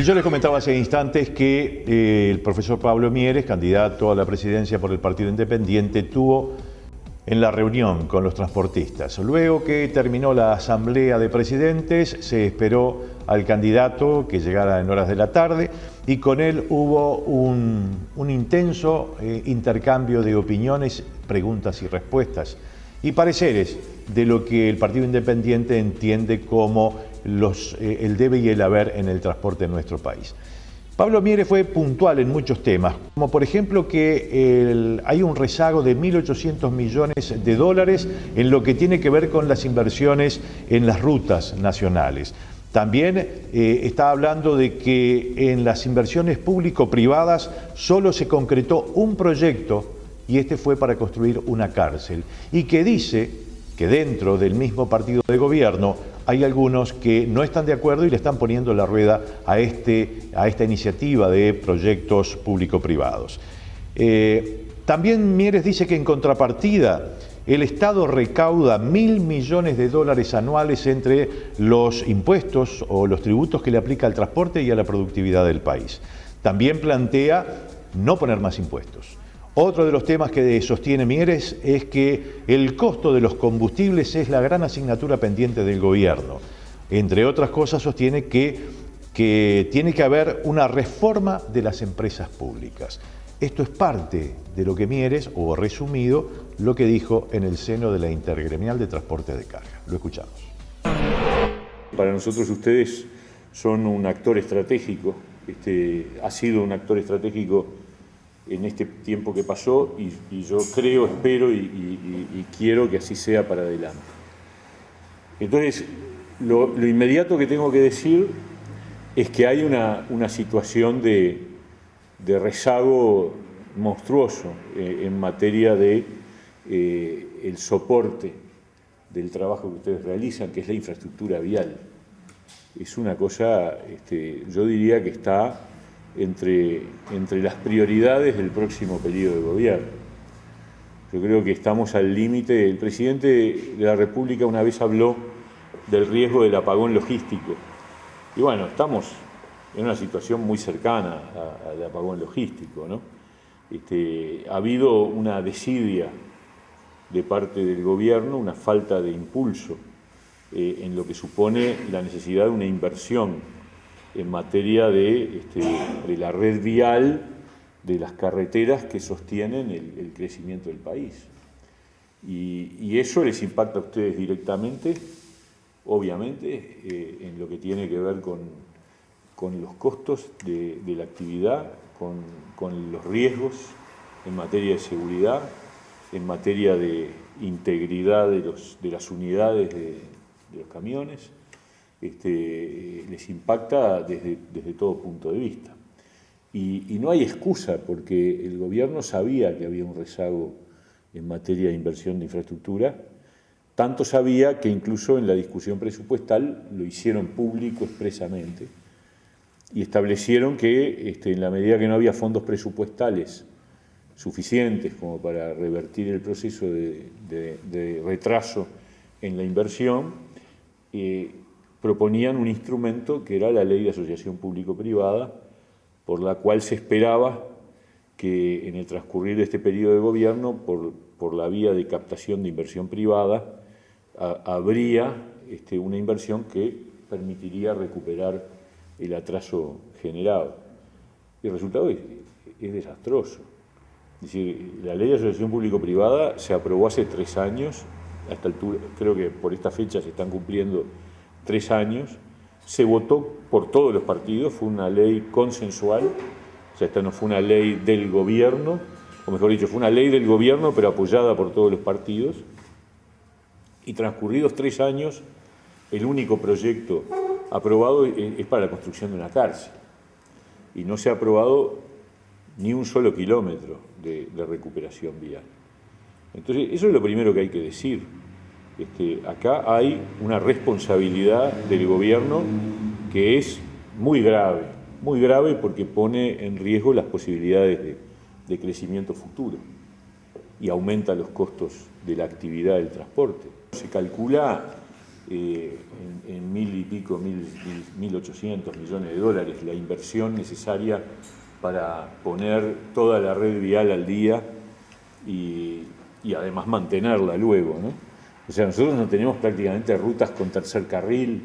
Yo les comentaba hace instantes que el profesor Pablo Mieres, candidato a la presidencia por el Partido Independiente, tuvo en la reunión con los transportistas. Luego que terminó la asamblea de presidentes, se esperó al candidato que llegara en horas de la tarde y con él hubo un intenso intercambio de opiniones, preguntas y respuestas y pareceres de lo que el Partido Independiente entiende como el debe y el haber en el transporte en nuestro país. Pablo Mieres fue puntual en muchos temas, como por ejemplo que hay un rezago de 1.800 millones de dólares en lo que tiene que ver con las inversiones en las rutas nacionales. También está hablando de que en las inversiones público-privadas solo se concretó un proyecto y este fue para construir una cárcel. Y que dice que dentro del mismo partido de gobierno hay algunos que no están de acuerdo y le están poniendo la rueda a esta iniciativa de proyectos público-privados. También Mieres dice que en contrapartida el Estado recauda 1.000 millones de dólares anuales entre los impuestos o los tributos que le aplica al transporte y a la productividad del país. También plantea no poner más impuestos. Otro de los temas que sostiene Mieres es que el costo de los combustibles es la gran asignatura pendiente del gobierno. Entre otras cosas, sostiene que tiene que haber una reforma de las empresas públicas. Esto es parte de lo que Mieres, o resumido, lo que dijo en el seno de la Intergremial de Transporte de Carga. Lo escuchamos. Para nosotros ustedes son un actor estratégico, ha sido un actor estratégico en este tiempo que pasó y yo creo, espero y quiero que así sea para adelante. Entonces, lo inmediato que tengo que decir es que hay una situación de rezago monstruoso en materia de el soporte del trabajo que ustedes realizan, que es la infraestructura vial. Es una cosa, yo diría que está entre las prioridades del próximo periodo de gobierno. Yo creo que estamos al límite. El presidente de la República una vez habló del riesgo del apagón logístico. Y bueno, estamos en una situación muy cercana al apagón logístico, ¿no? Ha habido una desidia de parte del gobierno, una falta de impulso en lo que supone la necesidad de una inversión en materia de la red vial, de las carreteras que sostienen el crecimiento del país. Y eso les impacta a ustedes directamente, obviamente, en lo que tiene que ver con los costos de la actividad, con los riesgos en materia de seguridad, en materia de integridad de las unidades de los camiones. Les impacta desde todo punto de vista. Y no hay excusa, porque el gobierno sabía que había un rezago en materia de inversión de infraestructura, tanto sabía que incluso en la discusión presupuestal lo hicieron público expresamente y establecieron que en la medida que no había fondos presupuestales suficientes como para revertir el proceso de retraso en la inversión, proponían un instrumento que era la Ley de Asociación Público-Privada, por la cual se esperaba que en el transcurrir de este periodo de gobierno, por la vía de captación de inversión privada, habría una inversión que permitiría recuperar el atraso generado. Y el resultado es desastroso. Es decir, la Ley de Asociación Público-Privada se aprobó hace 3 años, a esta altura, creo que por esta fecha se están cumpliendo 3 años, se votó por todos los partidos, fue una ley consensual, o sea, esta no fue una ley del gobierno, o mejor dicho, fue una ley del gobierno pero apoyada por todos los partidos, y transcurridos 3 años, el único proyecto aprobado es para la construcción de una cárcel, y no se ha aprobado ni un solo kilómetro de recuperación vial. Entonces, eso es lo primero que hay que decir. Acá hay una responsabilidad del gobierno que es muy grave porque pone en riesgo las posibilidades de crecimiento futuro y aumenta los costos de la actividad del transporte. Se calcula en 1.800 millones de dólares, la inversión necesaria para poner toda la red vial al día y además mantenerla luego, ¿no? O sea, nosotros no tenemos prácticamente rutas con tercer carril,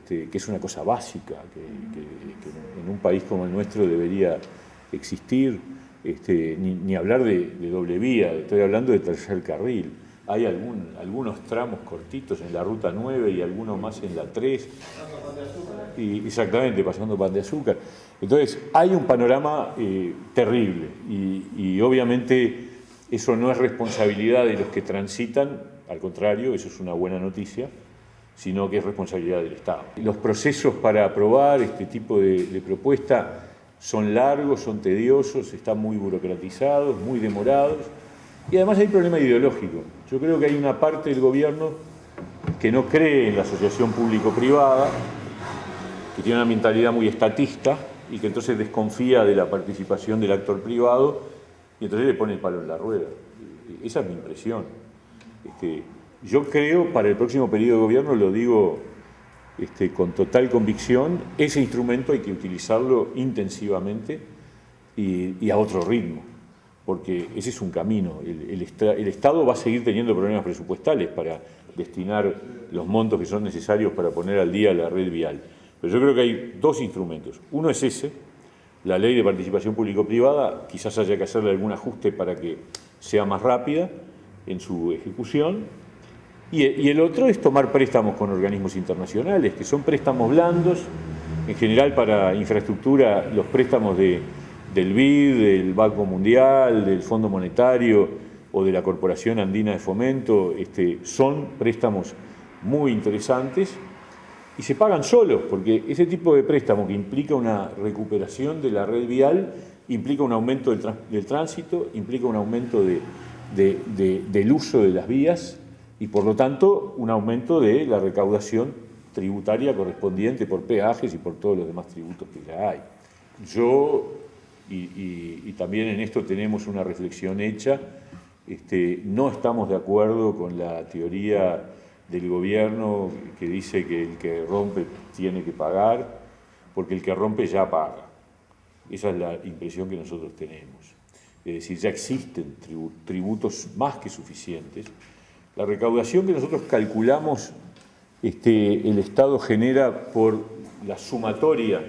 que es una cosa básica, que en un país como el nuestro debería existir, ni hablar de doble vía, estoy hablando de tercer carril. Hay algunos tramos cortitos en la ruta 9 y algunos más en la 3. Exactamente, pasando Pan de Azúcar. Entonces, hay un panorama terrible y obviamente eso no es responsabilidad de los que transitan, al contrario, eso es una buena noticia, sino que es responsabilidad del Estado. Los procesos para aprobar este tipo de propuesta son largos, son tediosos, están muy burocratizados, muy demorados, y además hay un problema ideológico. Yo creo que hay una parte del gobierno que no cree en la asociación público-privada, que tiene una mentalidad muy estatista y que entonces desconfía de la participación del actor privado y entonces le pone el palo en la rueda. Esa es mi impresión. Yo creo, para el próximo periodo de gobierno, lo digo con total convicción, ese instrumento hay que utilizarlo intensivamente y a otro ritmo, porque ese es un camino. El Estado va a seguir teniendo problemas presupuestales para destinar los montos que son necesarios para poner al día la red vial. Pero yo creo que hay dos instrumentos. Uno es ese, la ley de participación público-privada, quizás haya que hacerle algún ajuste para que sea más rápida en su ejecución. Y el otro es tomar préstamos con organismos internacionales, que son préstamos blandos, en general para infraestructura, los préstamos del BID, del Banco Mundial, del Fondo Monetario o de la Corporación Andina de Fomento, son préstamos muy interesantes y se pagan solos, porque ese tipo de préstamo que implica una recuperación de la red vial, implica un aumento del tránsito, implica un aumento del uso de las vías, y por lo tanto un aumento de la recaudación tributaria correspondiente por peajes y por todos los demás tributos que ya hay. Yo, y también en esto tenemos una reflexión hecha, no estamos de acuerdo con la teoría del gobierno que dice que el que rompe tiene que pagar, porque el que rompe ya paga. Esa es la impresión que nosotros tenemos. Es decir, ya existen tributos más que suficientes. La recaudación que nosotros calculamos, el Estado genera por la sumatoria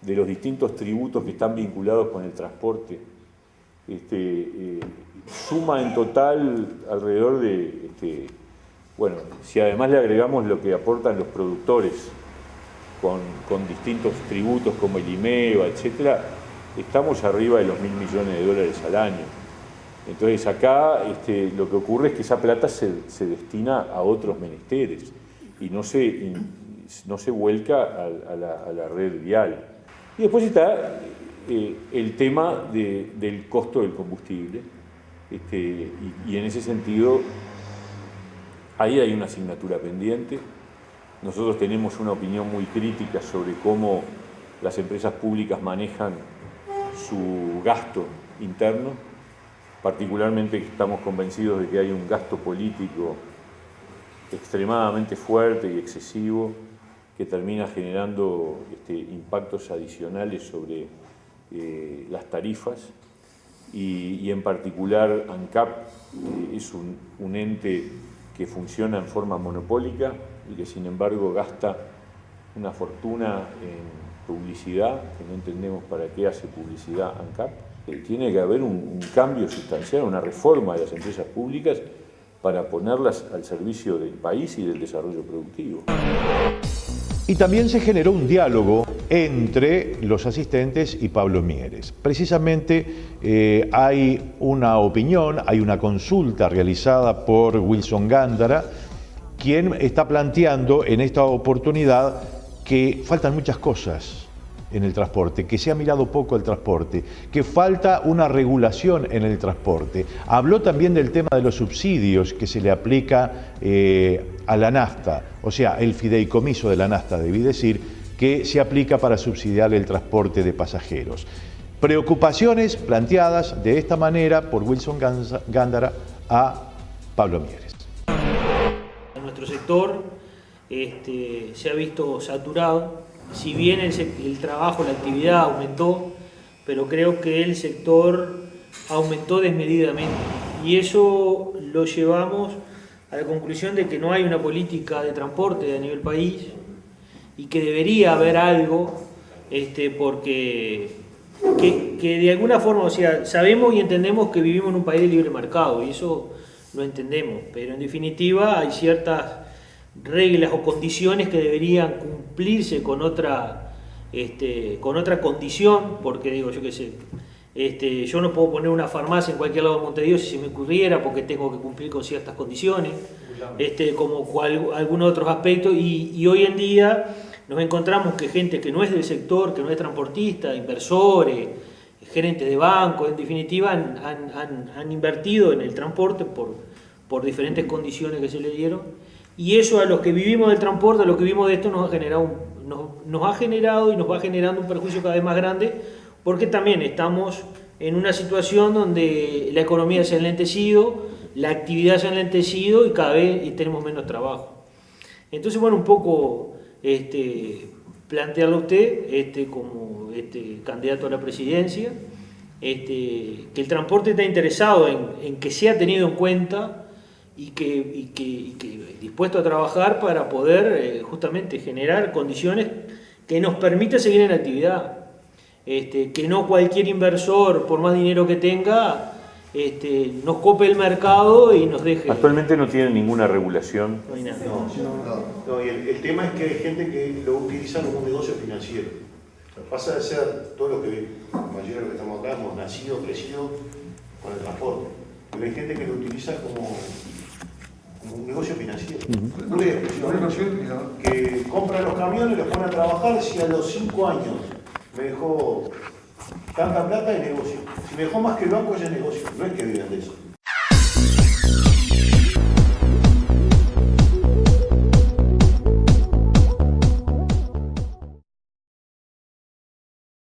de los distintos tributos que están vinculados con el transporte, suma en total alrededor de, bueno, si además le agregamos lo que aportan los productores con distintos tributos como el IMEVA, etcétera, estamos arriba de los 1.000 millones de dólares al año. Entonces acá lo que ocurre es que esa plata se destina a otros menesteres y no se vuelca a la red vial. Y después está el tema del costo del combustible, y en ese sentido ahí hay una asignatura pendiente. Nosotros tenemos una opinión muy crítica sobre cómo las empresas públicas manejan su gasto interno. Particularmente estamos convencidos de que hay un gasto político extremadamente fuerte y excesivo que termina generando impactos adicionales sobre las tarifas y en particular ANCAP es un ente que funciona en forma monopólica y que sin embargo gasta una fortuna en publicidad, que no entendemos para qué hace publicidad ANCAP. Tiene que haber un cambio sustancial, una reforma de las empresas públicas para ponerlas al servicio del país y del desarrollo productivo. Y también se generó un diálogo entre los asistentes y Pablo Mieres. Precisamente hay una opinión, hay una consulta realizada por Wilson Gándara, quien está planteando en esta oportunidad que faltan muchas cosas en el transporte, que se ha mirado poco el transporte, que falta una regulación en el transporte. Habló también del tema de los subsidios que se le aplica a la nafta, o sea, el fideicomiso de la nafta, debí decir, que se aplica para subsidiar el transporte de pasajeros. Preocupaciones planteadas de esta manera por Wilson Gándara a Pablo Mieres. En nuestro sector se ha visto saturado. Si bien el trabajo, la actividad aumentó, pero creo que el sector aumentó desmedidamente. Y eso lo llevamos a la conclusión de que no hay una política de transporte a nivel país y que debería haber algo, porque que de alguna forma, o sea, sabemos y entendemos que vivimos en un país de libre mercado y eso lo entendemos, pero en definitiva hay ciertas reglas o condiciones que deberían cumplirse con otra condición, porque digo, yo qué sé, yo no puedo poner una farmacia en cualquier lado de Montevideo si se me ocurriera, porque tengo que cumplir con ciertas condiciones, como algunos otros aspectos, y hoy en día nos encontramos que gente que no es del sector, que no es transportista, inversores, gerentes de bancos, en definitiva han invertido en el transporte por diferentes condiciones que se le dieron, y eso a los que vivimos del transporte, a los que vivimos de esto, nos ha generado y nos va generando un perjuicio cada vez más grande, porque también estamos en una situación donde la economía se ha enlentecido, la actividad se ha enlentecido y cada vez tenemos menos trabajo. Entonces, bueno, un poco plantearlo a usted como candidato a la presidencia, que el transporte está interesado en que sea tenido en cuenta y que dispuesto a trabajar para poder justamente generar condiciones que nos permitan seguir en actividad. Que no cualquier inversor, por más dinero que tenga, nos cope el mercado y nos deje... Actualmente no tiene ninguna regulación. No hay nada. No, y el tema es que hay gente que lo utiliza como un negocio financiero. Pasa de ser todo lo que, la mayoría de los que estamos acá, hemos nacido, crecido con el transporte. Pero hay gente que lo utiliza como un negocio financiero. Que compra los camiones, los pone a trabajar, si a los 5 años me dejó tanta plata, es negocio. Si me dejó más que el banco, ya es negocio. No es que vivan de eso.